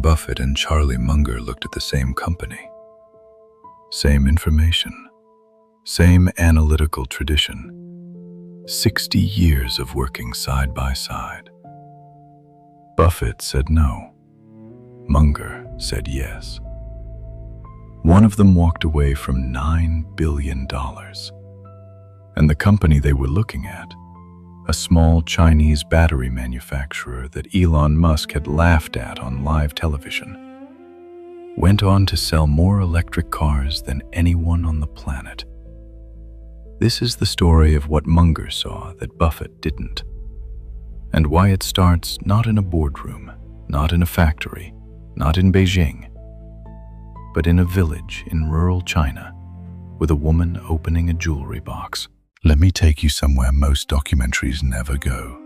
Buffett and Charlie Munger looked at the same company. Same information. Same analytical tradition. 60 years of working side by side. Buffett said no. Munger said yes. One of them walked away from $9 billion. And the company they were looking at, a small Chinese battery manufacturer that Elon Musk had laughed at on live television, went on to sell more electric cars than anyone on the planet. This is the story of what Munger saw that Buffett didn't, and why it starts not in a boardroom, not in a factory, not in Beijing, but in a village in rural China with a woman opening a jewelry box. Let me take you somewhere most documentaries never go.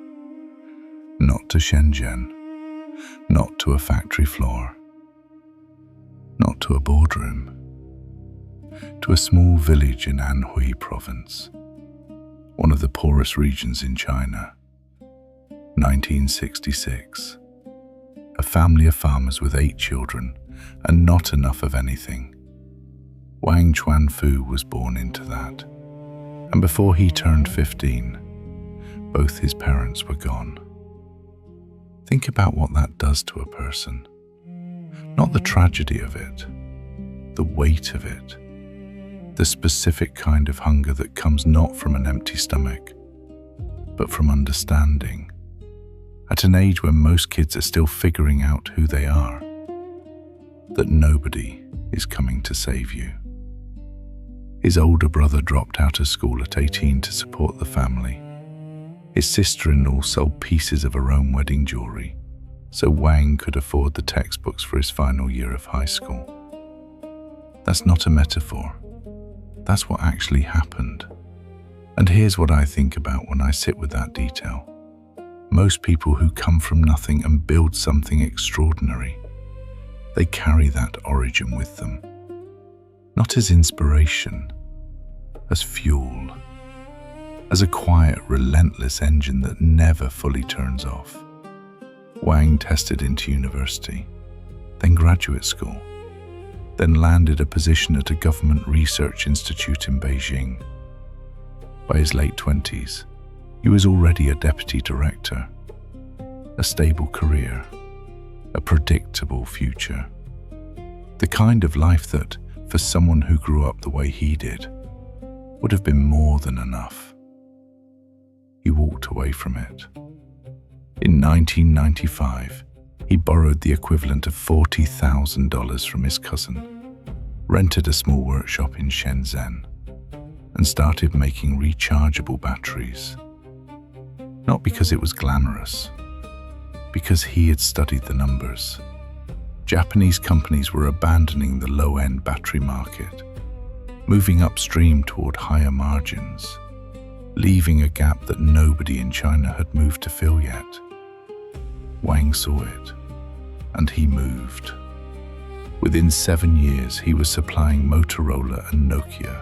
Not to Shenzhen, not to a factory floor, not to a boardroom, to a small village in Anhui province, one of the poorest regions in China. 1966. A family of farmers with 8 children and not enough of anything. Wang Chuanfu was born into that. And before he turned 15, both his parents were gone. Think about what that does to a person. Not the tragedy of it, the weight of it, the specific kind of hunger that comes not from an empty stomach, but from understanding. At an age when most kids are still figuring out who they are, that nobody is coming to save you. His older brother dropped out of school at 18 to support the family. His sister-in-law sold pieces of her own wedding jewelry, so Wang could afford the textbooks for his final year of high school. That's not a metaphor. That's what actually happened. And here's what I think about when I sit with that detail. Most people who come from nothing and build something extraordinary, they carry that origin with them. Not as inspiration, as fuel, as a quiet, relentless engine that never fully turns off. Wang tested into university, then graduate school, then landed a position at a government research institute in Beijing. By his late 20s, he was already a deputy director, a stable career, a predictable future. The kind of life that, for someone who grew up the way he did, would have been more than enough. He walked away from it. In 1995, he borrowed the equivalent of $40,000 from his cousin, rented a small workshop in Shenzhen, and started making rechargeable batteries. Not because it was glamorous, because he had studied the numbers. Japanese companies were abandoning the low-end battery market, moving upstream toward higher margins, leaving a gap that nobody in China had moved to fill yet. Wang saw it, and he moved. Within 7 years, he was supplying Motorola and Nokia.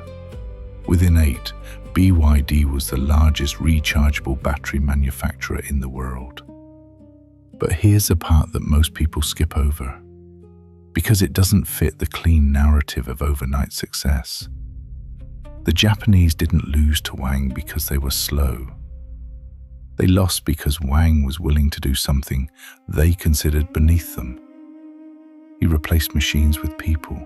Within 8, BYD was the largest rechargeable battery manufacturer in the world. But here's the part that most people skip over, because it doesn't fit the clean narrative of overnight success. The Japanese didn't lose to Wang because they were slow. They lost because Wang was willing to do something they considered beneath them. He replaced machines with people.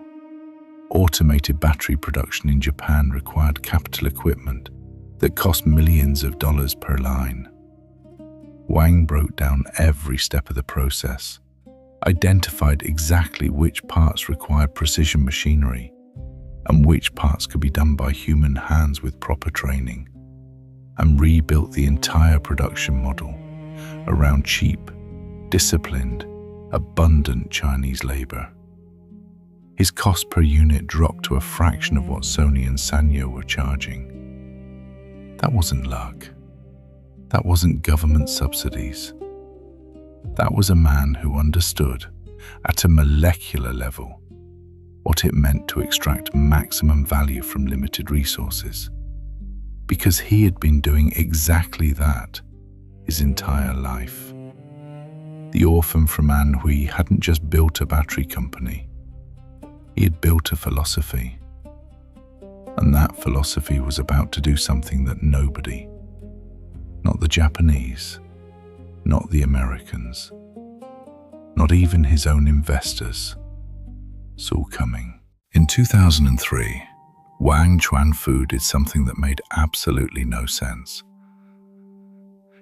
Automated battery production in Japan required capital equipment that cost millions of dollars per line. Wang broke down every step of the process, identified exactly which parts required precision machinery and which parts could be done by human hands with proper training, and rebuilt the entire production model around cheap, disciplined, abundant Chinese labor. His cost per unit dropped to a fraction of what Sony and Sanyo were charging. That wasn't luck. That wasn't government subsidies. That was a man who understood, at a molecular level, what it meant to extract maximum value from limited resources, because he had been doing exactly that his entire life. The orphan from Anhui hadn't just built a battery company. He had built a philosophy. And that philosophy was about to do something that nobody, not the Japanese, not the Americans, not even his own investors, saw coming. In 2003, Wang Chuanfu did something that made absolutely no sense.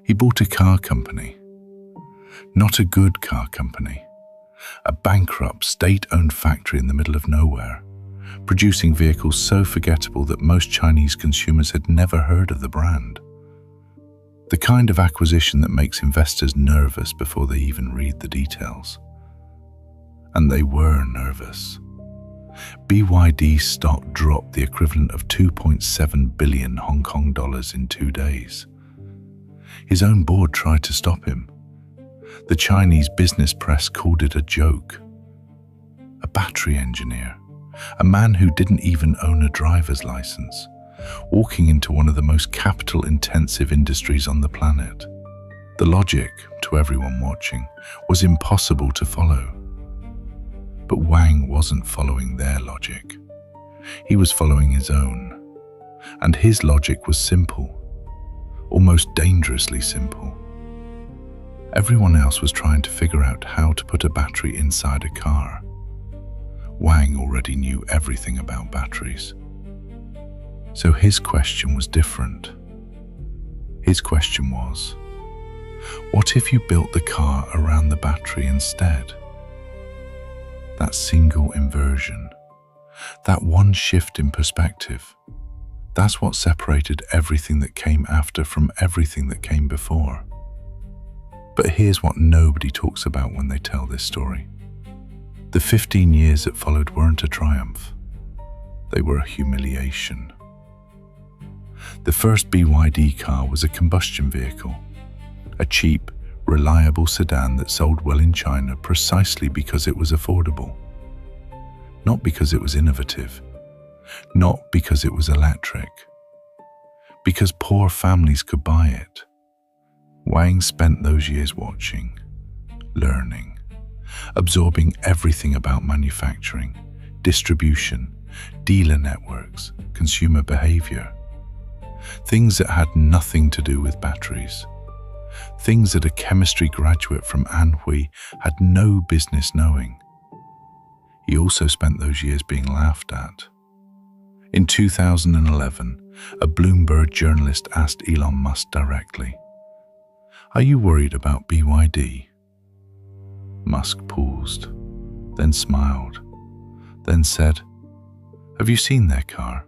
He bought a car company. Not a good car company. A bankrupt, state-owned factory in the middle of nowhere, producing vehicles so forgettable that most Chinese consumers had never heard of the brand. The kind of acquisition that makes investors nervous before they even read the details. And they were nervous. BYD's stock dropped the equivalent of 2.7 billion Hong Kong dollars in 2 days. His own board tried to stop him. The Chinese business press called it a joke. A battery engineer, a man who didn't even own a driver's license, walking into one of the most capital-intensive industries on the planet. The logic, to everyone watching, was impossible to follow. But Wang wasn't following their logic. He was following his own. And his logic was simple, almost dangerously simple. Everyone else was trying to figure out how to put a battery inside a car. Wang already knew everything about batteries. So his question was different. His question was, what if you built the car around the battery instead? That single inversion, that one shift in perspective, that's what separated everything that came after from everything that came before. But here's what nobody talks about when they tell this story. The 15 years that followed weren't a triumph. They were a humiliation. The first BYD car was a combustion vehicle, a cheap, reliable sedan that sold well in China precisely because it was affordable. Not because it was innovative, not because it was electric, because poor families could buy it. Wang spent those years watching, learning, absorbing everything about manufacturing, distribution, dealer networks, consumer behavior. Things that had nothing to do with batteries. Things that a chemistry graduate from Anhui had no business knowing. He also spent those years being laughed at. In 2011, a Bloomberg journalist asked Elon Musk directly, "Are you worried about BYD?" Musk paused, then smiled, then said, "Have you seen their car?"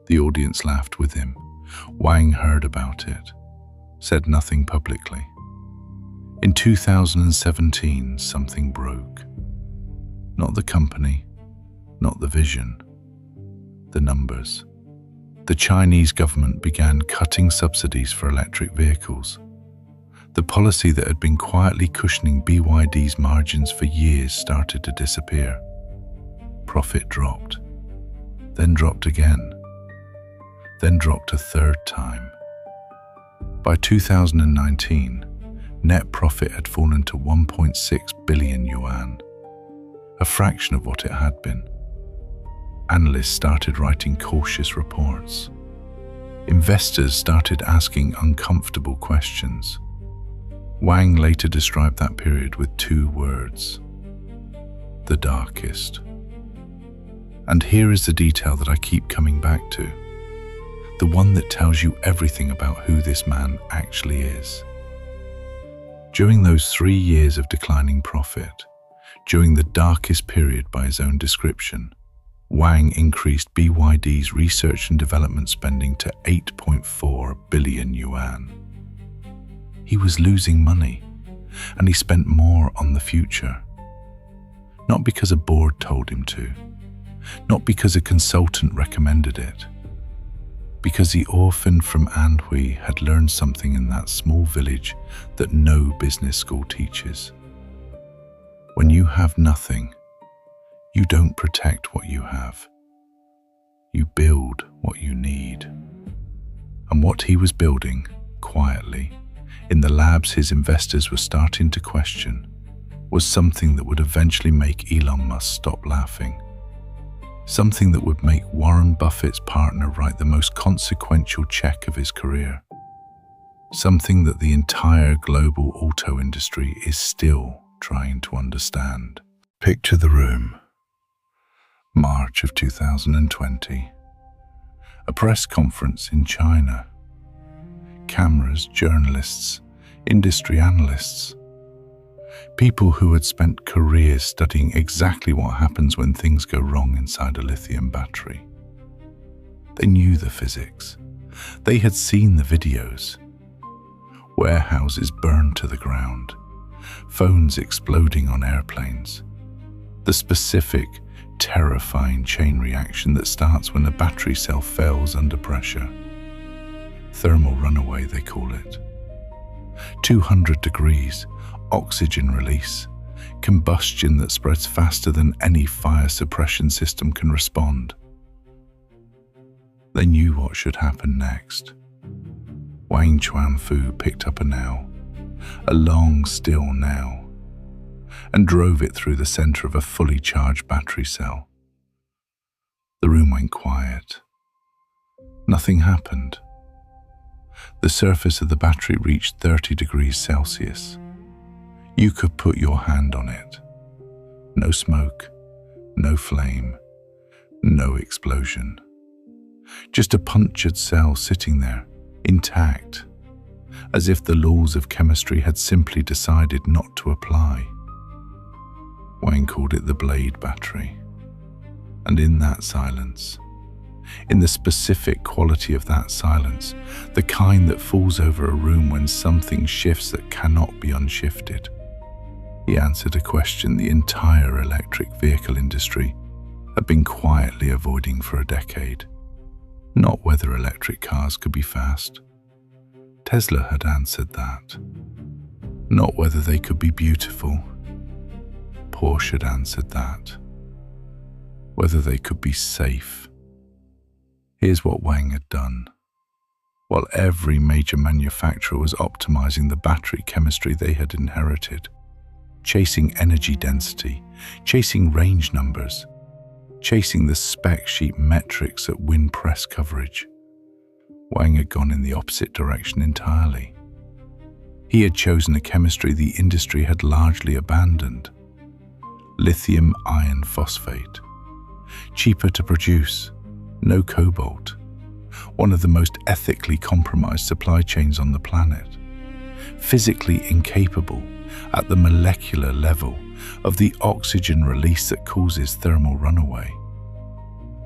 The audience laughed with him. Wang heard about it, said nothing publicly. In 2017, something broke. Not the company, not the vision, the numbers. The Chinese government began cutting subsidies for electric vehicles. The policy that had been quietly cushioning BYD's margins for years started to disappear. Profit dropped, then dropped again, then dropped a third time. By 2019, net profit had fallen to 1.6 billion yuan, a fraction of what it had been. Analysts started writing cautious reports. Investors started asking uncomfortable questions. Wang later described that period with 2 words: the darkest. And here is the detail that I keep coming back to, the one that tells you everything about who this man actually is. During those 3 years of declining profit, during the darkest period by his own description, Wang increased BYD's research and development spending to 8.4 billion yuan. He was losing money, and he spent more on the future. Not because a board told him to, not because a consultant recommended it, because the orphan from Anhui had learned something in that small village that no business school teaches. When you have nothing, you don't protect what you have. You build what you need. And what he was building, quietly, in the labs his investors were starting to question was something that would eventually make Elon Musk stop laughing. Something that would make Warren Buffett's partner write the most consequential check of his career. Something that the entire global auto industry is still trying to understand. Picture the room. March of 2020. A press conference in China. Cameras, journalists, industry analysts. People who had spent careers studying exactly what happens when things go wrong inside a lithium battery. They knew the physics. They had seen the videos. Warehouses burned to the ground. Phones exploding on airplanes. The specific, terrifying chain reaction that starts when a battery cell fails under pressure. Thermal runaway, they call it. 200 degrees, oxygen release, combustion that spreads faster than any fire suppression system can respond. They knew what should happen next. Wang Chuanfu picked up a nail, a long steel nail, and drove it through the center of a fully charged battery cell. The room went quiet. Nothing happened. The surface of the battery reached 30 degrees Celsius. You could put your hand on it. No smoke, no flame, no explosion. Just a punctured cell sitting there, intact, as if the laws of chemistry had simply decided not to apply. Wang called it the blade battery. And in that silence, in the specific quality of that silence, the kind that falls over a room when something shifts that cannot be unshifted, he answered a question the entire electric vehicle industry had been quietly avoiding for a decade. Not whether electric cars could be fast. Tesla had answered that. Not whether they could be beautiful. Porsche had answered that. Whether they could be safe. Here's what Wang had done. While every major manufacturer was optimizing the battery chemistry they had inherited, chasing energy density, chasing range numbers, chasing the spec sheet metrics that win press coverage, Wang had gone in the opposite direction entirely. He had chosen a chemistry the industry had largely abandoned. Lithium iron phosphate. Cheaper to produce, no cobalt. One of the most ethically compromised supply chains on the planet. Physically incapable, at the molecular level, of the oxygen release that causes thermal runaway.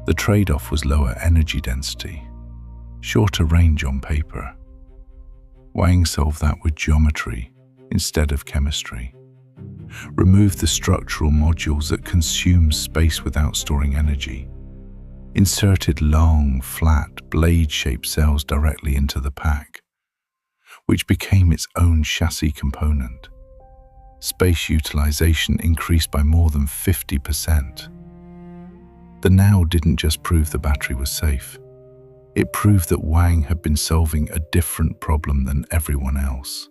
The trade-off was lower energy density, shorter range on paper. Wang solved that with geometry instead of chemistry. Removed the structural modules that consume space without storing energy. Inserted long, flat, blade-shaped cells directly into the pack, which became its own chassis component. Space utilization increased by more than 50%. The now didn't just prove the battery was safe. It proved that Wang had been solving a different problem than everyone else.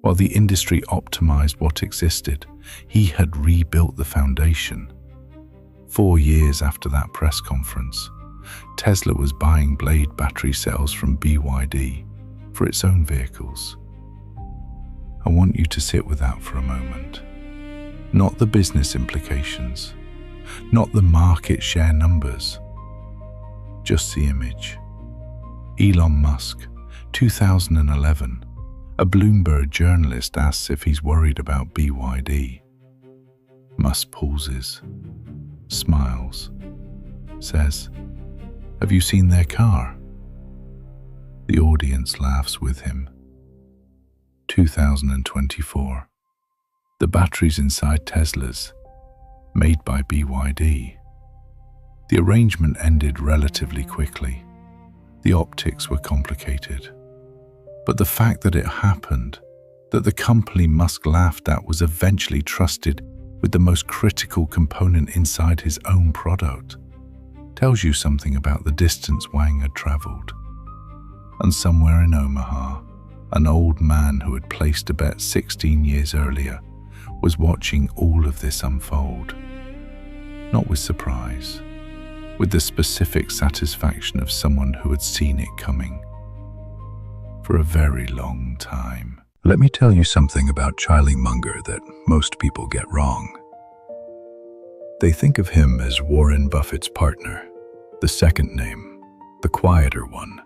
While the industry optimized what existed, he had rebuilt the foundation. 4 years after that press conference, Tesla was buying blade battery cells from BYD for its own vehicles. I want you to sit with that for a moment. Not the business implications, not the market share numbers, just the image. Elon Musk, 2011. A Bloomberg journalist asks if he's worried about BYD. Musk pauses, smiles, says, "Have you seen their car?" The audience laughs with him. 2024. The batteries inside Teslas, made by BYD. The arrangement ended relatively quickly. The optics were complicated. But the fact that it happened, that the company Musk laughed at was eventually trusted with the most critical component inside his own product, tells you something about the distance Wang had traveled. And somewhere in Omaha, an old man who had placed a bet 16 years earlier, was watching all of this unfold. Not with surprise, with the specific satisfaction of someone who had seen it coming for a very long time. Let me tell you something about Charlie Munger that most people get wrong. They think of him as Warren Buffett's partner, the second name, the quieter one,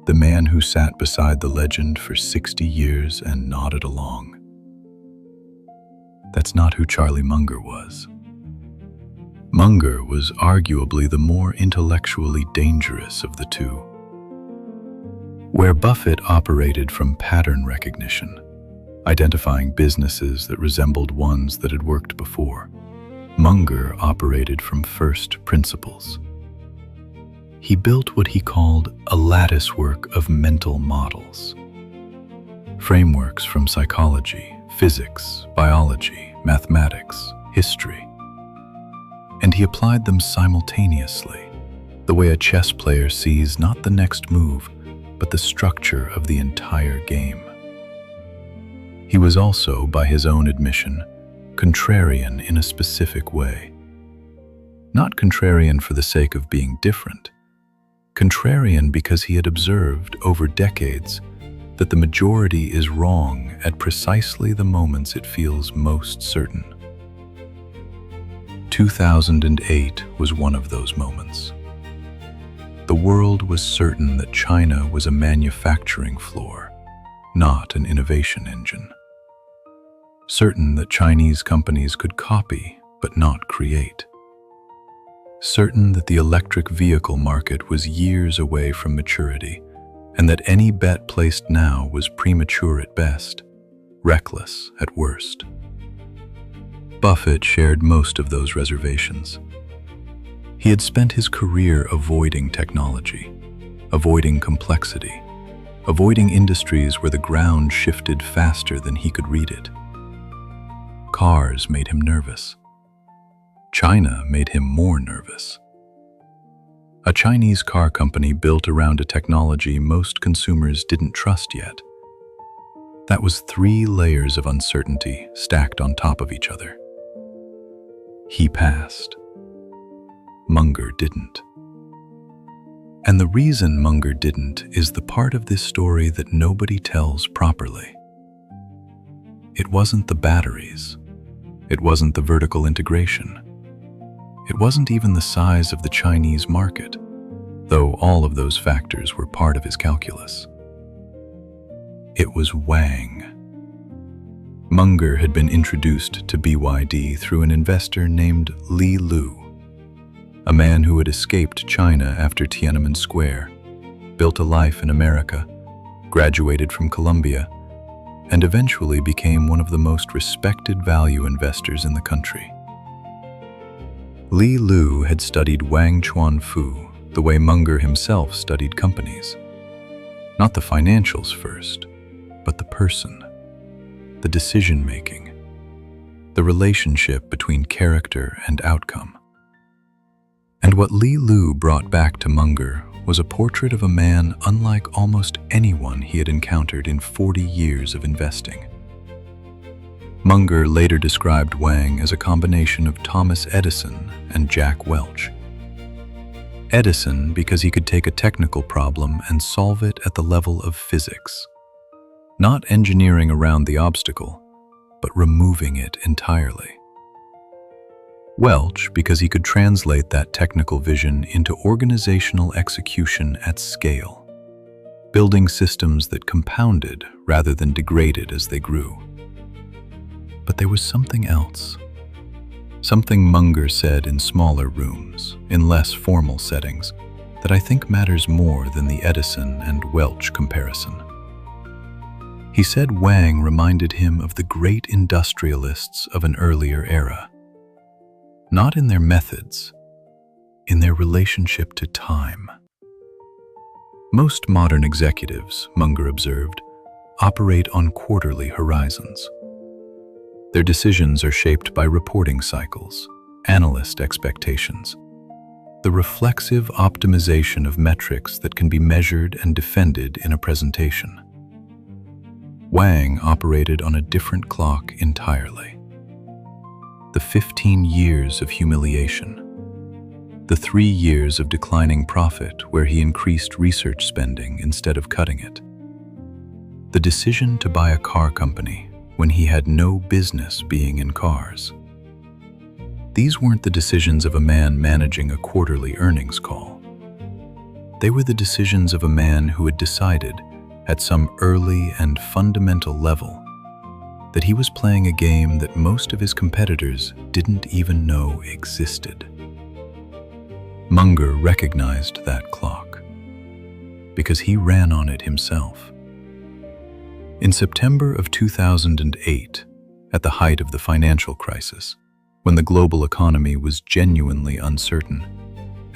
the man who sat beside the legend for 60 years and nodded along. That's not who Charlie Munger was. Munger was arguably the more intellectually dangerous of the two. Where Buffett operated from pattern recognition, identifying businesses that resembled ones that had worked before, Munger operated from first principles. He built what he called a latticework of mental models, frameworks from psychology, physics, biology, mathematics, history. And he applied them simultaneously, the way a chess player sees not the next move, but the structure of the entire game. He was also, by his own admission, contrarian in a specific way. Not contrarian for the sake of being different, contrarian because he had observed over decades that the majority is wrong at precisely the moments it feels most certain. 2008 was one of those moments. The world was certain that China was a manufacturing floor, not an innovation engine. Certain that Chinese companies could copy but not create. Certain that the electric vehicle market was years away from maturity, and that any bet placed now was premature at best, reckless at worst. Buffett shared most of those reservations. He had spent his career avoiding technology, avoiding complexity, avoiding industries where the ground shifted faster than he could read it. Cars made him nervous. China made him more nervous. A Chinese car company built around a technology most consumers didn't trust yet. That was 3 layers of uncertainty stacked on top of each other. He passed. Munger didn't. And the reason Munger didn't is the part of this story that nobody tells properly. It wasn't the batteries. It wasn't the vertical integration. It wasn't even the size of the Chinese market, though all of those factors were part of his calculus. It was Wang. Munger had been introduced to BYD through an investor named Li Lu, a man who had escaped China after Tiananmen Square, built a life in America, graduated from Columbia, and eventually became one of the most respected value investors in the country. Li Lu had studied Wang Chuanfu the way Munger himself studied companies. Not the financials first, but the person, the decision-making, the relationship between character and outcome. And what Li Lu brought back to Munger was a portrait of a man unlike almost anyone he had encountered in 40 years of investing. Munger later described Wang as a combination of Thomas Edison and Jack Welch. Edison because he could take a technical problem and solve it at the level of physics, not engineering around the obstacle, but removing it entirely. Welch because he could translate that technical vision into organizational execution at scale, building systems that compounded rather than degraded as they grew. But there was something else. Something Munger said in smaller rooms, in less formal settings, that I think matters more than the Edison and Welch comparison. He said Wang reminded him of the great industrialists of an earlier era. Not in their methods, in their relationship to time. Most modern executives, Munger observed, operate on quarterly horizons. Their decisions are shaped by reporting cycles, analyst expectations, the reflexive optimization of metrics that can be measured and defended in a presentation. Wang operated on a different clock entirely. The 15 years of humiliation. The 3 years of declining profit where he increased research spending instead of cutting it. The decision to buy a car company when he had no business being in cars. These weren't the decisions of a man managing a quarterly earnings call. They were the decisions of a man who had decided, at some early and fundamental level, that he was playing a game that most of his competitors didn't even know existed. Munger recognized that clock because he ran on it himself. In September of 2008, at the height of the financial crisis, when the global economy was genuinely uncertain,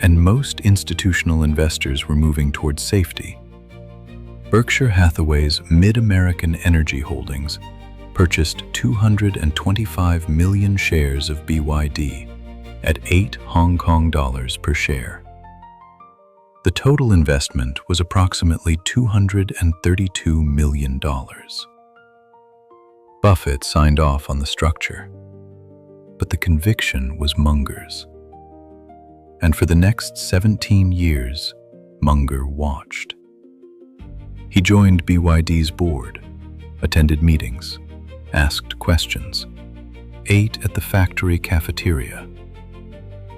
and most institutional investors were moving towards safety, Berkshire Hathaway's Mid-American Energy Holdings purchased 225 million shares of BYD at 8 Hong Kong dollars per share. The total investment was approximately $232 million. Buffett signed off on the structure, but the conviction was Munger's. And for the next 17 years, Munger watched. He joined BYD's board, attended meetings, asked questions, ate at the factory cafeteria,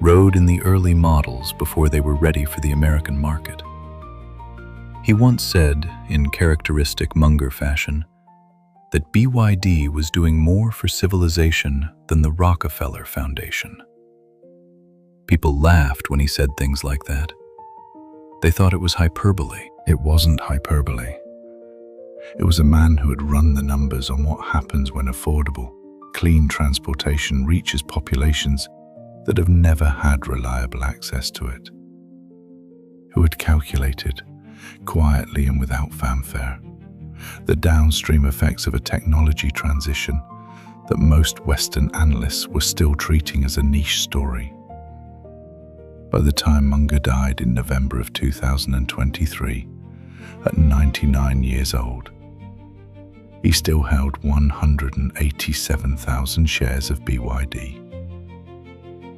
rode in the early models before they were ready for the American market. He once said, in characteristic Munger fashion, that BYD was doing more for civilization than the Rockefeller Foundation. People laughed when he said things like that. They thought it was hyperbole. It wasn't hyperbole. It was a man who had run the numbers on what happens when affordable, clean transportation reaches populations that have never had reliable access to it. Who had calculated, quietly and without fanfare, the downstream effects of a technology transition that most Western analysts were still treating as a niche story. By the time Munger died in November of 2023, at 99 years old, he still held 187,000 shares of BYD.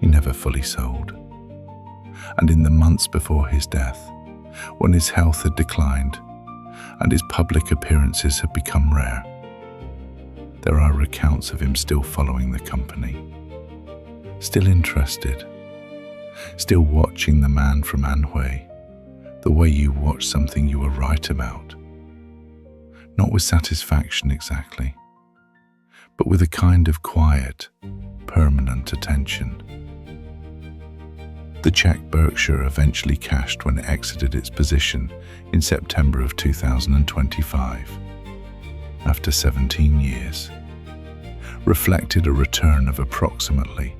He never fully sold. And in the months before his death, when his health had declined and his public appearances had become rare, there are accounts of him still following the company, still interested, still watching the man from Anhui, the way you watch something you were right about. Not with satisfaction exactly, but with a kind of quiet, permanent attention. The check Berkshire eventually cashed when it exited its position in September of 2025, after 17 years, reflected a return of approximately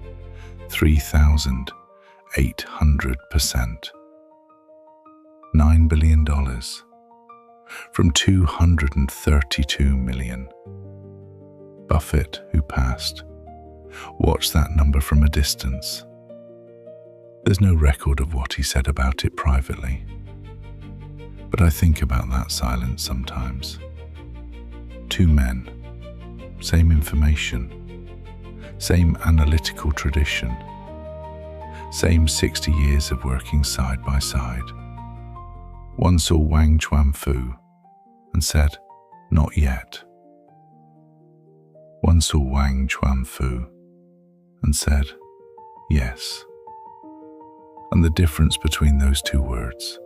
3,800%. $9 billion from 232 million. Buffett, who passed, watched that number from a distance. There's no record of what he said about it privately, but I think about that silence sometimes. Two men, same information, same analytical tradition, same 60 years of working side by side. One saw Wang Chuanfu and said, "Not yet." One saw Wang Chuanfu and said, "Yes." And the difference between those two words,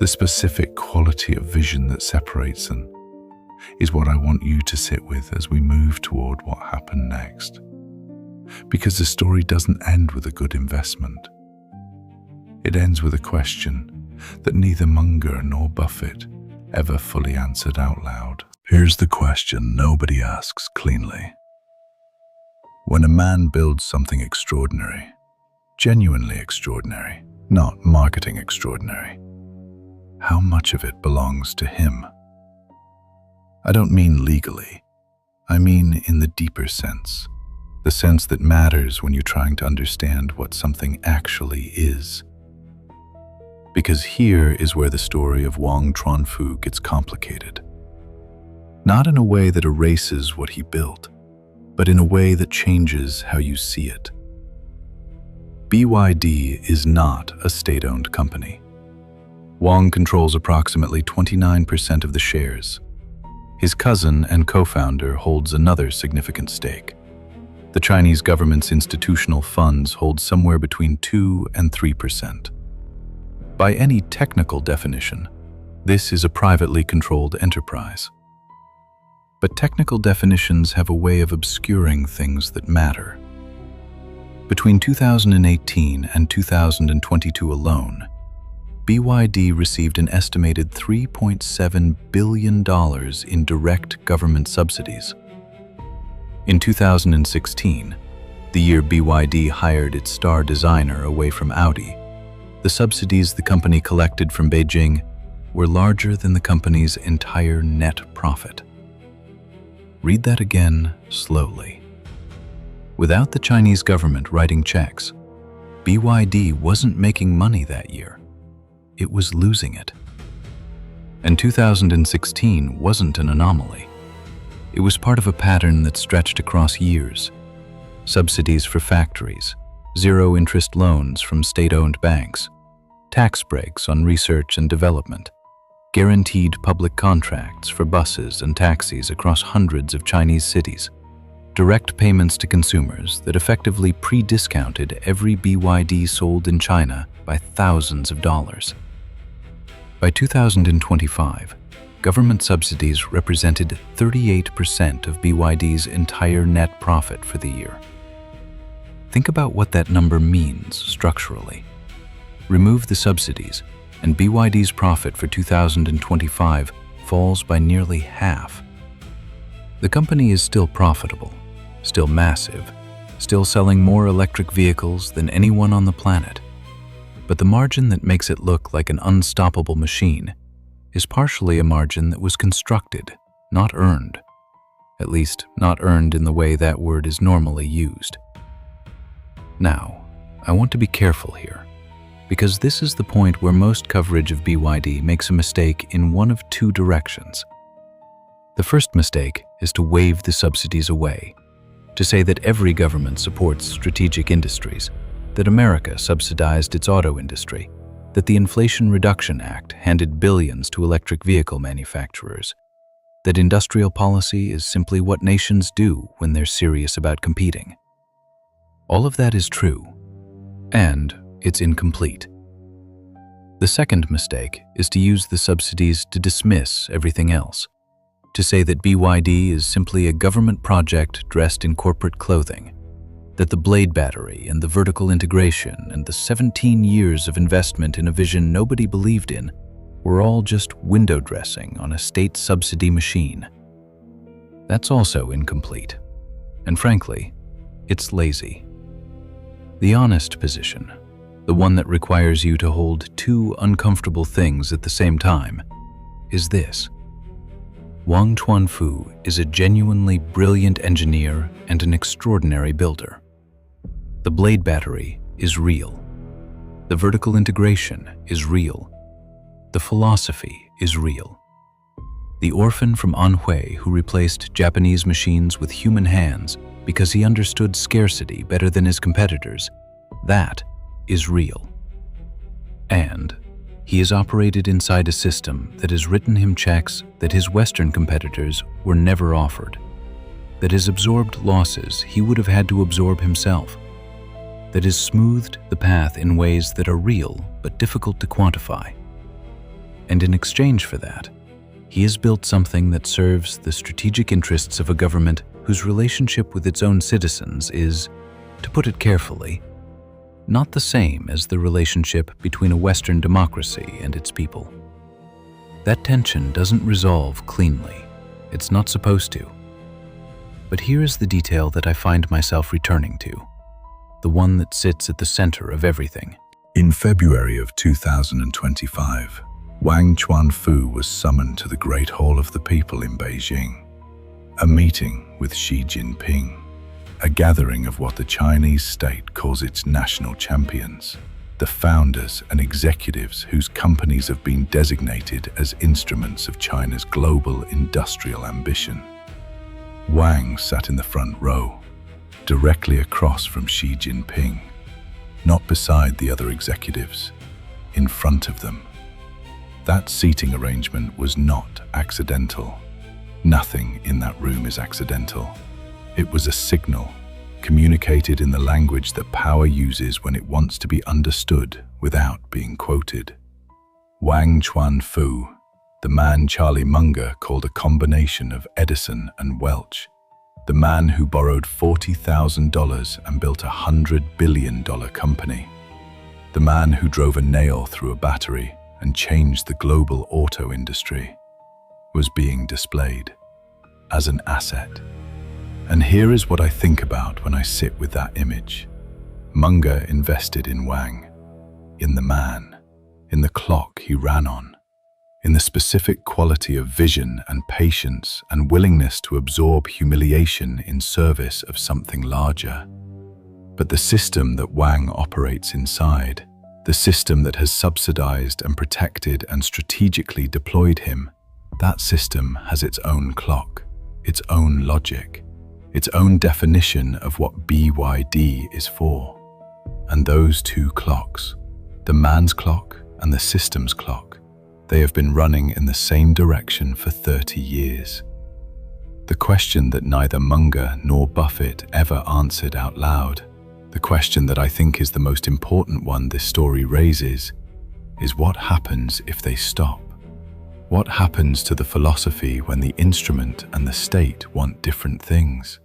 the specific quality of vision that separates them, is what I want you to sit with as we move toward what happened next. Because the story doesn't end with a good investment. It ends with a question that neither Munger nor Buffett ever fully answered out loud. Here's the question nobody asks cleanly. When a man builds something extraordinary, genuinely extraordinary, not marketing extraordinary, how much of it belongs to him? I don't mean legally. I mean in the deeper sense, the sense that matters when you're trying to understand what something actually is. Because here is where the story of Wang Chuanfu gets complicated. Not in a way that erases what he built, but in a way that changes how you see it. BYD is not a state-owned company. Wang controls approximately 29% of the shares. His cousin and co-founder holds another significant stake. The Chinese government's institutional funds hold somewhere between 2 and 3%. By any technical definition, this is a privately controlled enterprise. But technical definitions have a way of obscuring things that matter. Between 2018 and 2022 alone, BYD received an estimated $3.7 billion in direct government subsidies. In 2016, the year BYD hired its star designer away from Audi, the subsidies the company collected from Beijing were larger than the company's entire net profit. Read that again slowly. Without the Chinese government writing checks, BYD wasn't making money that year. It was losing it. And 2016 wasn't an anomaly. It was part of a pattern that stretched across years. Subsidies for factories, zero-interest loans from state-owned banks, tax breaks on research and development, guaranteed public contracts for buses and taxis across hundreds of Chinese cities, direct payments to consumers that effectively pre-discounted every BYD sold in China by thousands of dollars. By 2025, government subsidies represented 38% of BYD's entire net profit for the year. Think about what that number means structurally. Remove the subsidies, and BYD's profit for 2025 falls by nearly half. The company is still profitable, still massive, still selling more electric vehicles than anyone on the planet. But the margin that makes it look like an unstoppable machine is partially a margin that was constructed, not earned. At least, not earned in the way that word is normally used. Now, I want to be careful here, because this is the point where most coverage of BYD makes a mistake in one of two directions. The first mistake is to wave the subsidies away, to say that every government supports strategic industries, that America subsidized its auto industry, that the Inflation Reduction Act handed billions to electric vehicle manufacturers, that industrial policy is simply what nations do when they're serious about competing. All of that is true, and it's incomplete. The second mistake is to use the subsidies to dismiss everything else, to say that BYD is simply a government project dressed in corporate clothing, that the blade battery and the vertical integration and the 17 years of investment in a vision nobody believed in were all just window dressing on a state subsidy machine. That's also incomplete. And frankly, it's lazy. The honest position, the one that requires you to hold two uncomfortable things at the same time, is this. Wang Chuanfu is a genuinely brilliant engineer and an extraordinary builder. The blade battery is real. The vertical integration is real. The philosophy is real. The orphan from Anhui who replaced Japanese machines with human hands because he understood scarcity better than his competitors, that is real. And he has operated inside a system that has written him checks that his Western competitors were never offered, that has absorbed losses he would have had to absorb himself, that has smoothed the path in ways that are real but difficult to quantify. And in exchange for that, he has built something that serves the strategic interests of a government whose relationship with its own citizens is, to put it carefully, not the same as the relationship between a Western democracy and its people. That tension doesn't resolve cleanly. It's not supposed to. But here is the detail that I find myself returning to, the one that sits at the center of everything. In February of 2025, Wang Chuanfu was summoned to the Great Hall of the People in Beijing, a meeting with Xi Jinping, a gathering of what the Chinese state calls its national champions. the founders and executives whose companies have been designated as instruments of China's global industrial ambition. Wang sat in the front row, directly across from Xi Jinping, not beside the other executives, in front of them. That seating arrangement was not accidental. Nothing in that room is accidental. It was a signal, communicated in the language that power uses when it wants to be understood without being quoted. Wang Chuanfu, the man Charlie Munger called a combination of Edison and Welch, the man who borrowed $40,000 and built a $100 billion company, the man who drove a nail through a battery and changed the global auto industry, was being displayed as an asset. And here is what I think about when I sit with that image. Munger invested in Wang, in the man, in the clock he ran on, in the specific quality of vision and patience and willingness to absorb humiliation in service of something larger. But the system that Wang operates inside, the system that has subsidized and protected and strategically deployed him, that system has its own clock, its own logic, its own definition of what BYD is for. And those two clocks, the man's clock and the system's clock, they have been running in the same direction for 30 years. The question that neither Munger nor Buffett ever answered out loud, the question that I think is the most important one this story raises, is what happens if they stop? What happens to the philosophy when the instrument and the state want different things?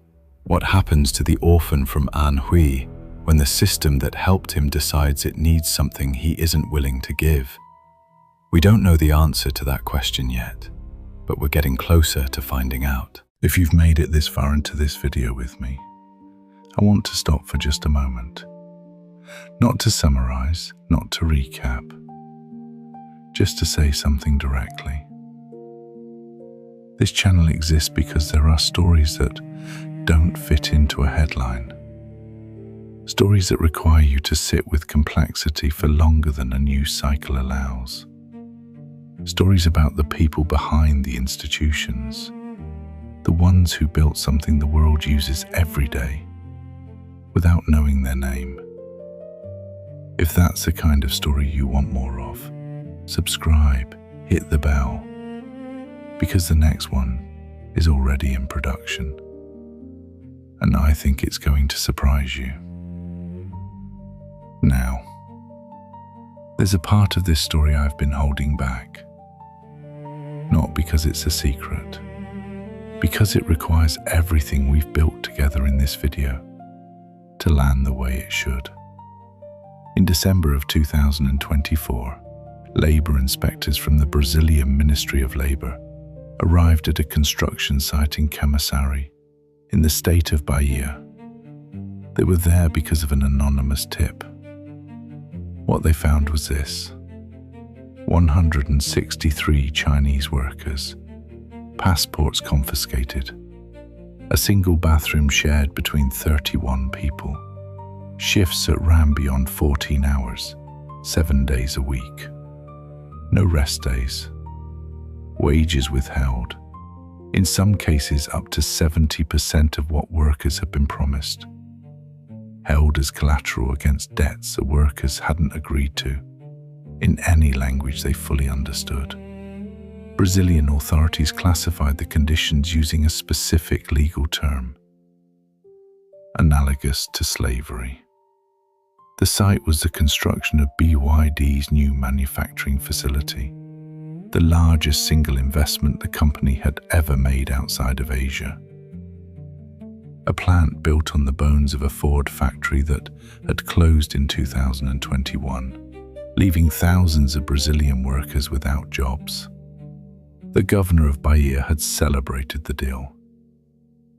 What happens to the orphan from Anhui when the system that helped him decides it needs something he isn't willing to give? We don't know the answer to that question yet, but we're getting closer to finding out. If you've made it this far into this video with me, I want to stop for just a moment. Not to summarize, not to recap, just to say something directly. This channel exists because there are stories that don't fit into a headline. Stories that require you to sit with complexity for longer than a news cycle allows. Stories about the people behind the institutions, the ones who built something the world uses every day, without knowing their name. If that's the kind of story you want more of, subscribe, hit the bell, because the next one is already in production. And I think it's going to surprise you. Now, there's a part of this story I've been holding back. Not because it's a secret, because it requires everything we've built together in this video to land the way it should. In December of 2024, labor inspectors from the Brazilian Ministry of Labor arrived at a construction site in Camaçari, in the state of Bahia. They were there because of an anonymous tip. What they found was this: 163 Chinese workers, passports confiscated, a single bathroom shared between 31 people, shifts that ran beyond 14 hours, 7 days a week, no rest days, wages withheld, in some cases up to 70% of what workers had been promised, held as collateral against debts the workers hadn't agreed to, in any language they fully understood. Brazilian authorities classified the conditions using a specific legal term, analogous to slavery. The site was the construction of BYD's new manufacturing facility, the largest single investment the company had ever made outside of Asia. A plant built on the bones of a Ford factory that had closed in 2021, leaving thousands of Brazilian workers without jobs. The governor of Bahia had celebrated the deal.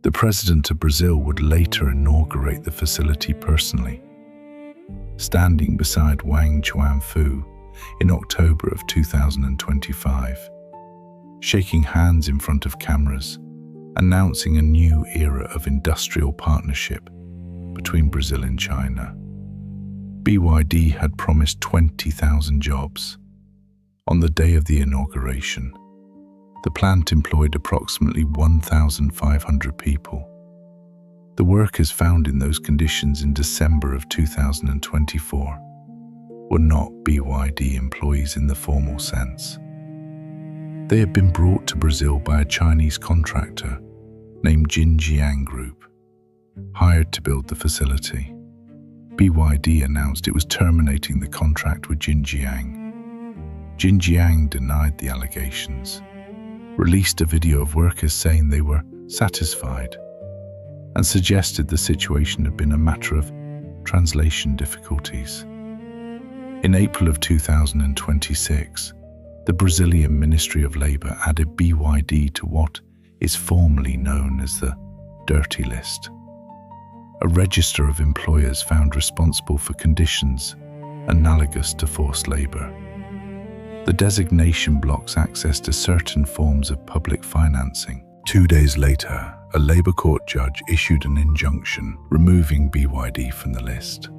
The president of Brazil would later inaugurate the facility personally, standing beside Wang Chuanfu in October of 2025, shaking hands in front of cameras, announcing a new era of industrial partnership between Brazil and China. BYD had promised 20,000 jobs. On the day of the inauguration, the plant employed approximately 1,500 people. The workers found in those conditions in December of 2024 were not BYD employees in the formal sense. They had been brought to Brazil by a Chinese contractor named Xinjiang Group, hired to build the facility. BYD announced it was terminating the contract with Xinjiang. Xinjiang denied the allegations, released a video of workers saying they were satisfied, and suggested the situation had been a matter of translation difficulties. In April of 2026, the Brazilian Ministry of Labor added BYD to what is formally known as the Dirty List, a register of employers found responsible for conditions analogous to forced labor. The designation blocks access to certain forms of public financing. 2 days later, a labor court judge issued an injunction removing BYD from the list.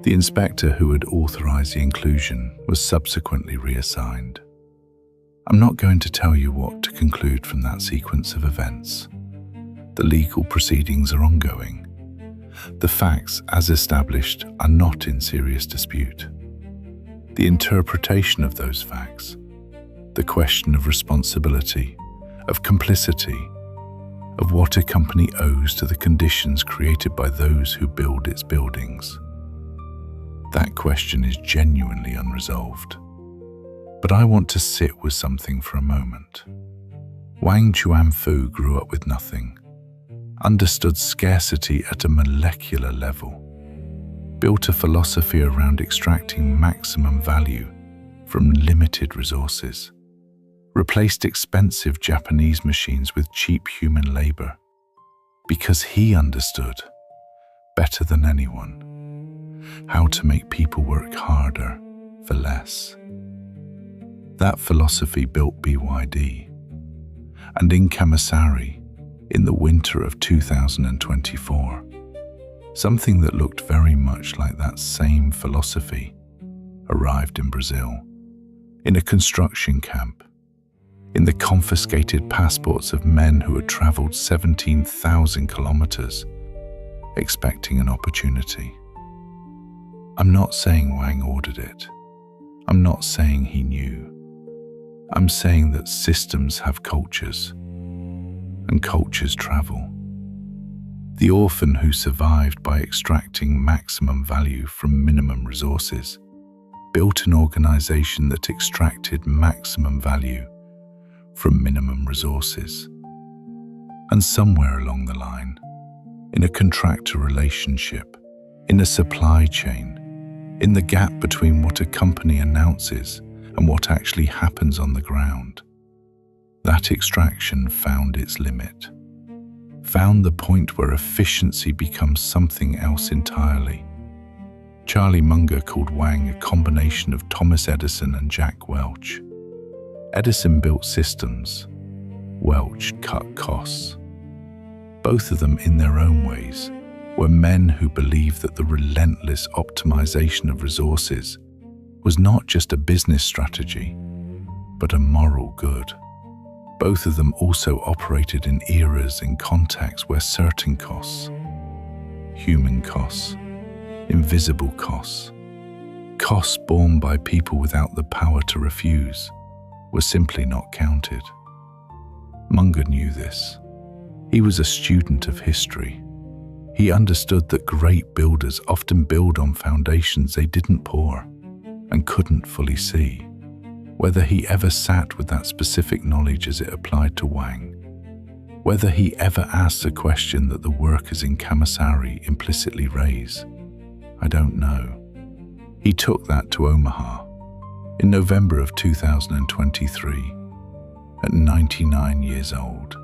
The inspector who had authorized the inclusion was subsequently reassigned. I'm not going to tell you what to conclude from that sequence of events. The legal proceedings are ongoing. The facts, as established, are not in serious dispute. The interpretation of those facts, the question of responsibility, of complicity, of what a company owes to the conditions created by those who build its buildings, that question is genuinely unresolved. But I want to sit with something for a moment. Wang Chuanfu grew up with nothing, understood scarcity at a molecular level, built a philosophy around extracting maximum value from limited resources, replaced expensive Japanese machines with cheap human labor, because he understood, better than anyone, how to make people work harder for less. That philosophy built BYD, and in Camaçari, in the winter of 2024, something that looked very much like that same philosophy arrived in Brazil, in a construction camp, in the confiscated passports of men who had traveled 17,000 kilometers, expecting an opportunity. I'm not saying Wang ordered it. I'm not saying he knew. I'm saying that systems have cultures, and cultures travel. The orphan who survived by extracting maximum value from minimum resources built an organization that extracted maximum value from minimum resources. And somewhere along the line, in a contractor relationship, in a supply chain, in the gap between what a company announces and what actually happens on the ground, that extraction found its limit, found the point where efficiency becomes something else entirely. Charlie Munger called Wang a combination of Thomas Edison and Jack Welch. Edison built systems, Welch cut costs. Both of them, in their own ways, were men who believed that the relentless optimization of resources was not just a business strategy, but a moral good. Both of them also operated in eras and contexts where certain costs, human costs, invisible costs, costs borne by people without the power to refuse, were simply not counted. Munger knew this. He was a student of history. He understood that great builders often build on foundations they didn't pour and couldn't fully see. Whether he ever sat with that specific knowledge as it applied to Wang, whether he ever asked the question that the workers in Camaçari implicitly raise, I don't know. He took that to Omaha in November of 2023, at 99 years old,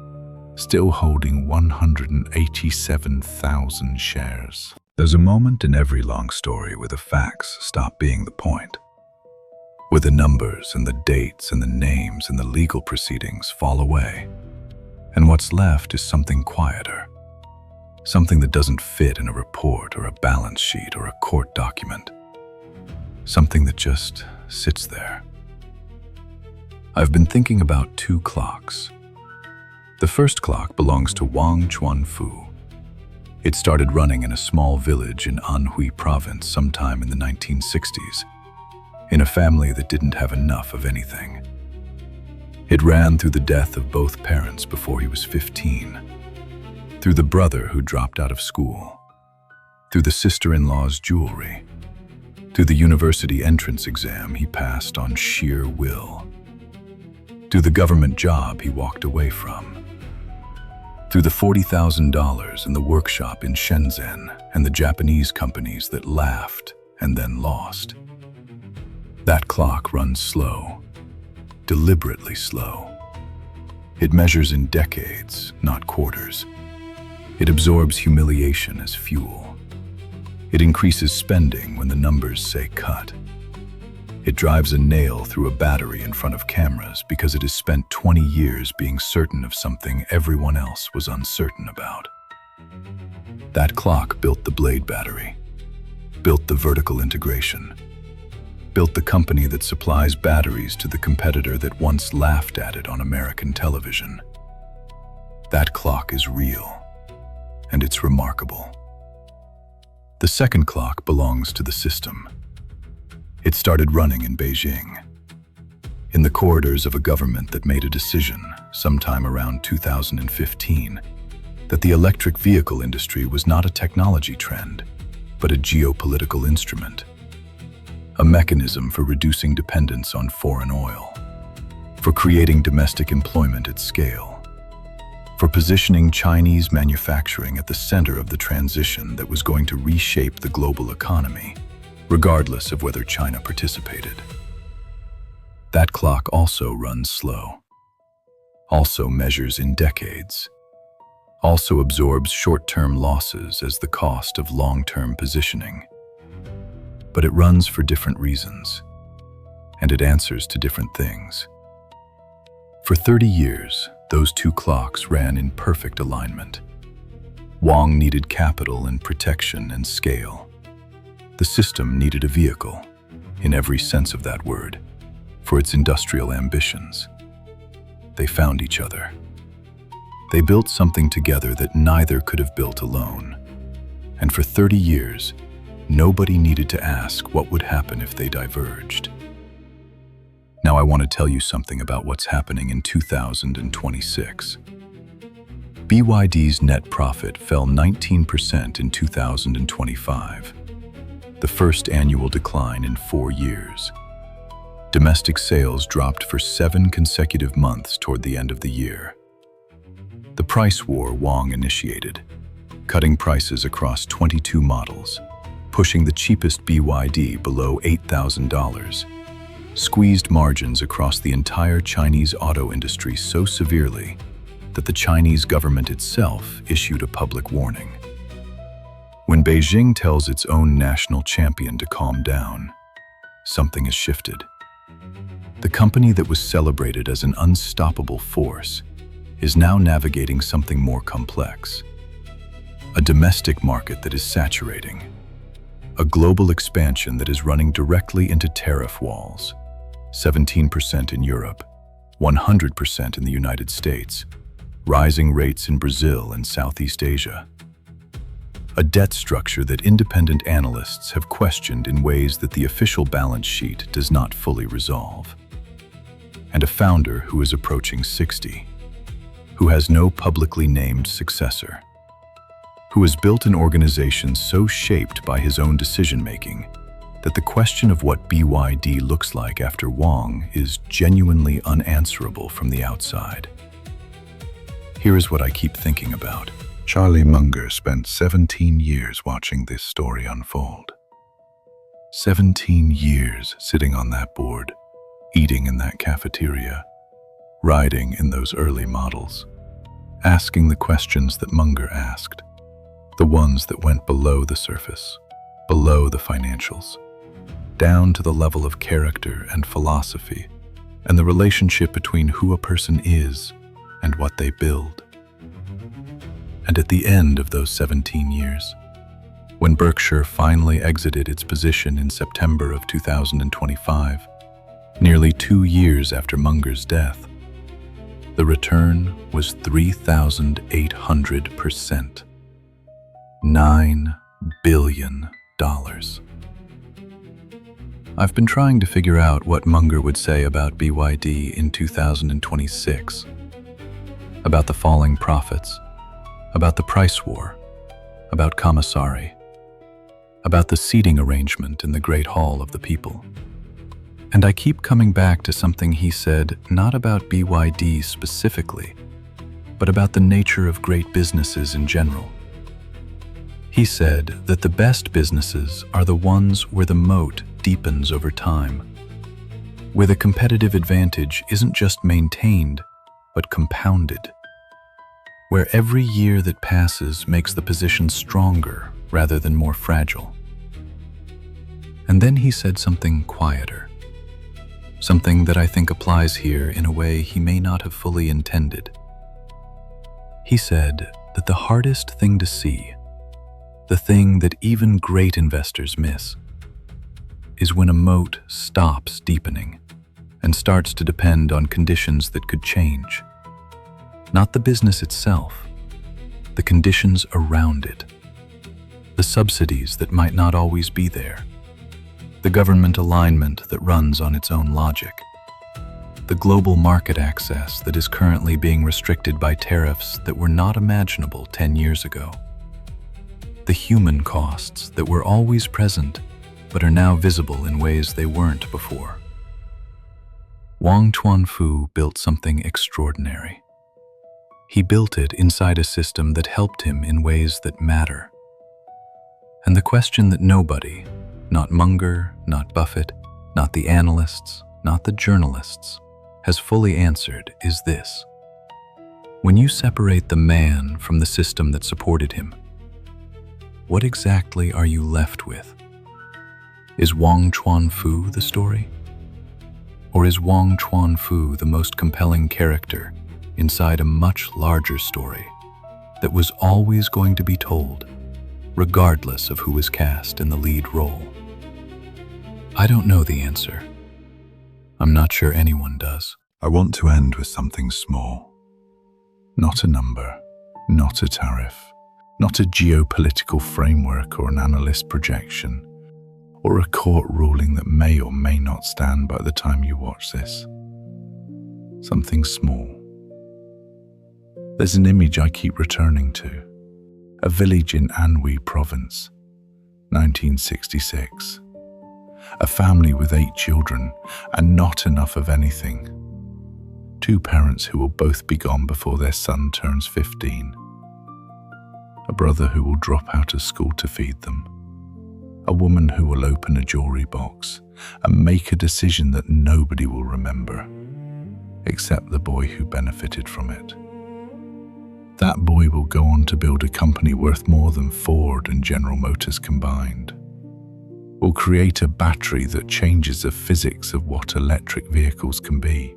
still holding 187,000 shares. There's a moment in every long story where the facts stop being the point, where the numbers and the dates and the names and the legal proceedings fall away, and what's left is something quieter, something that doesn't fit in a report or a balance sheet or a court document. something that just sits there. I've been thinking about two clocks. The first clock belongs to Wang Chuanfu. It started running in a small village in Anhui province sometime in the 1960s, in a family that didn't have enough of anything. It ran through the death of both parents before he was 15, through the brother who dropped out of school, through the sister-in-law's jewelry, through the university entrance exam he passed on sheer will, through the government job he walked away from, through the $40,000 in the workshop in Shenzhen and the Japanese companies that laughed and then lost. That clock runs slow, deliberately slow. It measures in decades, not quarters. It absorbs humiliation as fuel. It increases spending when the numbers say cut. It drives a nail through a battery in front of cameras because it has spent 20 years being certain of something everyone else was uncertain about. That clock built the blade battery, built the vertical integration, built the company that supplies batteries to the competitor that once laughed at it on American television. That clock is real, and it's remarkable. The second clock belongs to the system. It started running in Beijing, in the corridors of a government that made a decision sometime around 2015 that the electric vehicle industry was not a technology trend, but a geopolitical instrument, a mechanism for reducing dependence on foreign oil, for creating domestic employment at scale, for positioning Chinese manufacturing at the center of the transition that was going to reshape the global economy, regardless of whether China participated. That clock also runs slow, also measures in decades, also absorbs short-term losses as the cost of long-term positioning. But it runs for different reasons, and it answers to different things. For 30 years, those two clocks ran in perfect alignment. Wang needed capital and protection and scale. The system needed a vehicle, in every sense of that word, for its industrial ambitions. They found each other. They built something together that neither could have built alone. And for 30 years, nobody needed to ask what would happen if they diverged. Now I want to tell you something about what's happening in 2026. BYD's net profit fell 19% in 2025, the first annual decline in 4 years. Domestic sales dropped for 7 consecutive months toward the end of the year. The price war Wang initiated, cutting prices across 22 models, pushing the cheapest BYD below $8,000, squeezed margins across the entire Chinese auto industry so severely that the Chinese government itself issued a public warning. When Beijing tells its own national champion to calm down, something has shifted. The company that was celebrated as an unstoppable force is now navigating something more complex. A domestic market that is saturating. A global expansion that is running directly into tariff walls. 17% in Europe, 100% in the United States, rising rates in Brazil and Southeast Asia. A debt structure that independent analysts have questioned in ways that the official balance sheet does not fully resolve. And a founder who is approaching 60, who has no publicly named successor, who has built an organization so shaped by his own decision-making that the question of what BYD looks like after Wang is genuinely unanswerable from the outside. Here is what I keep thinking about. Charlie Munger spent 17 years watching this story unfold. 17 years sitting on that board, eating in that cafeteria, riding in those early models, asking the questions that Munger asked, the ones that went below the surface, below the financials, down to the level of character and philosophy, and the relationship between who a person is and what they build. And at the end of those 17 years, When Berkshire finally exited its position in September of 2025, nearly 2 years after Munger's death, the return was 3,800%. $9 billion. I've been trying to figure out what Munger would say about BYD in 2026, about the falling profits, about the price war, about commissary, about the seating arrangement in the Great Hall of the People. And I keep coming back to something he said, not about BYD specifically, but about the nature of great businesses in general. He said that the best businesses are the ones where the moat deepens over time, where the competitive advantage isn't just maintained, but compounded, where every year that passes makes the position stronger rather than more fragile. And then he said something quieter, something that I think applies here in a way he may not have fully intended. He said that the hardest thing to see, the thing that even great investors miss, is when a moat stops deepening and starts to depend on conditions that could change. Not the business itself, the conditions around it, the subsidies that might not always be there, the government alignment that runs on its own logic, the global market access that is currently being restricted by tariffs that were not imaginable 10 years ago, the human costs that were always present but are now visible in ways they weren't before. Wang Chuanfu built something extraordinary. He built it inside a system that helped him in ways that matter. And the question that nobody, not Munger, not Buffett, not the analysts, not the journalists, has fully answered is this. When you separate the man from the system that supported him, what exactly are you left with? Is Wang Chuanfu the story? Or is Wang Chuanfu the most compelling character inside a much larger story that was always going to be told, regardless of who was cast in the lead role? I don't know the answer. I'm not sure anyone does. I want to end with something small. Not a number, not a tariff, not a geopolitical framework or an analyst projection, or a court ruling that may or may not stand by the time you watch this. Something small. There's an image I keep returning to. A village in Anhui province, 1966. A family with 8 children and not enough of anything. 2 parents who will both be gone before their son turns 15. A brother who will drop out of school to feed them. A woman who will open a jewelry box and make a decision that nobody will remember, except the boy who benefited from it. That boy will go on to build a company worth more than Ford and General Motors combined. Will create a battery that changes the physics of what electric vehicles can be.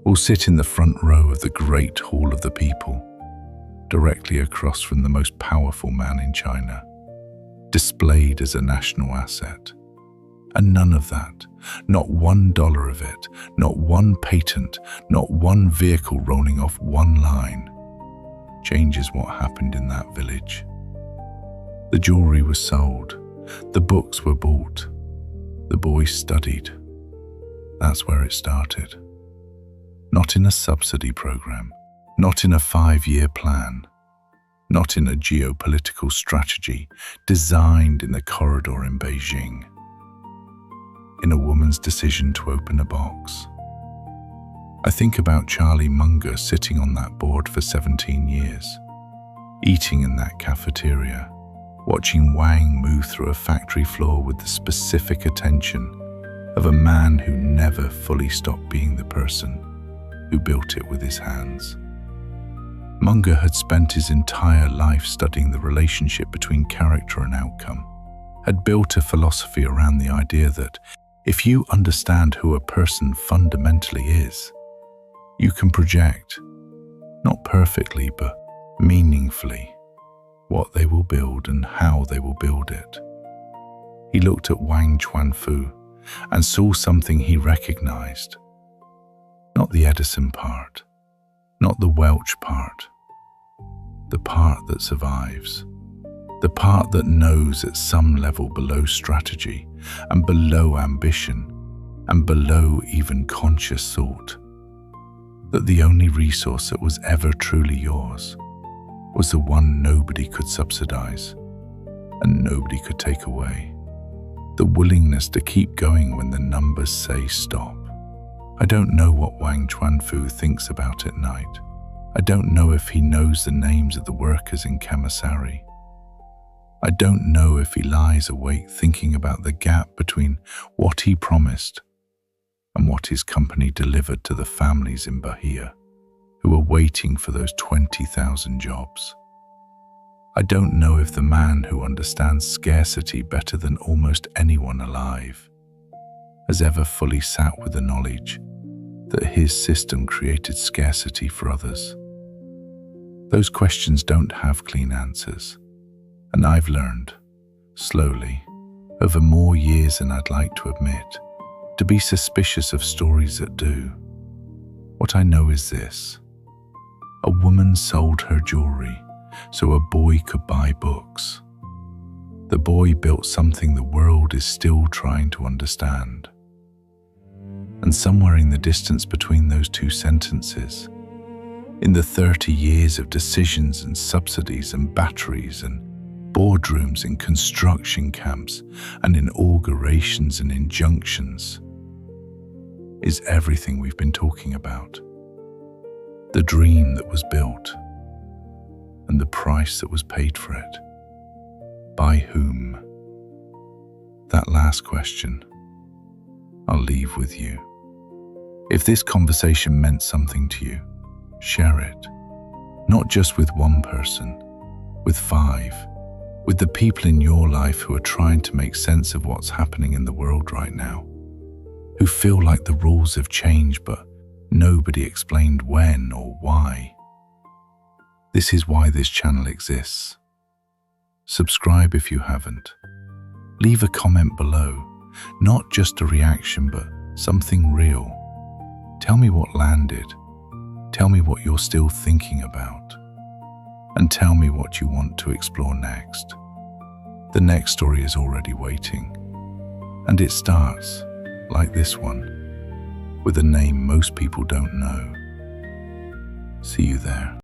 Will sit in the front row of the Great Hall of the People, directly across from the most powerful man in China, displayed as a national asset. And none of that, not $1 of it, not one patent, not one vehicle rolling off one line, changes what happened in that village. The jewelry was sold, the books were bought, the boys studied. That's where it started. Not in a subsidy program, not in a 5-year plan, not in a geopolitical strategy designed in the corridor in Beijing. In a woman's decision to open a box. I think about Charlie Munger sitting on that board for 17 years, eating in that cafeteria, watching Wang move through a factory floor with the specific attention of a man who never fully stopped being the person who built it with his hands. Munger had spent his entire life studying the relationship between character and outcome, had built a philosophy around the idea that if you understand who a person fundamentally is, you can project, not perfectly but meaningfully, what they will build and how they will build it. He looked at Wang Chuanfu and saw something he recognized. Not the Edison part, not the Welch part, the part that survives, the part that knows at some level below strategy and below ambition and below even conscious thought, that the only resource that was ever truly yours was the one nobody could subsidize and nobody could take away. The willingness to keep going when the numbers say stop. I don't know what Wang Chuanfu thinks about at night. I don't know if he knows the names of the workers in commissary. I don't know if he lies awake thinking about the gap between what he promised and what his company delivered to the families in Bahia who were waiting for those 20,000 jobs. I don't know if the man who understands scarcity better than almost anyone alive has ever fully sat with the knowledge that his system created scarcity for others. Those questions don't have clean answers, and I've learned, slowly, over more years than I'd like to admit, to be suspicious of stories that do. What I know is this: a woman sold her jewelry so a boy could buy books. The boy built something the world is still trying to understand. And somewhere in the distance between those two sentences, in the 30 years of decisions and subsidies and batteries and boardrooms in construction camps and inaugurations and injunctions, is everything we've been talking about. The dream that was built and the price that was paid for it. By whom? That last question, I'll leave with you. If this conversation meant something to you, share it. Not just with one person, with 5, with the people in your life who are trying to make sense of what's happening in the world right now, who feel like the rules have changed but nobody explained when or why. This is why this channel exists. Subscribe if you haven't. Leave a comment below, not just a reaction but something real. Tell me what landed. Tell me what you're still thinking about. And tell me what you want to explore next. The next story is already waiting. And it starts, like this one, with a name most people don't know. See you there.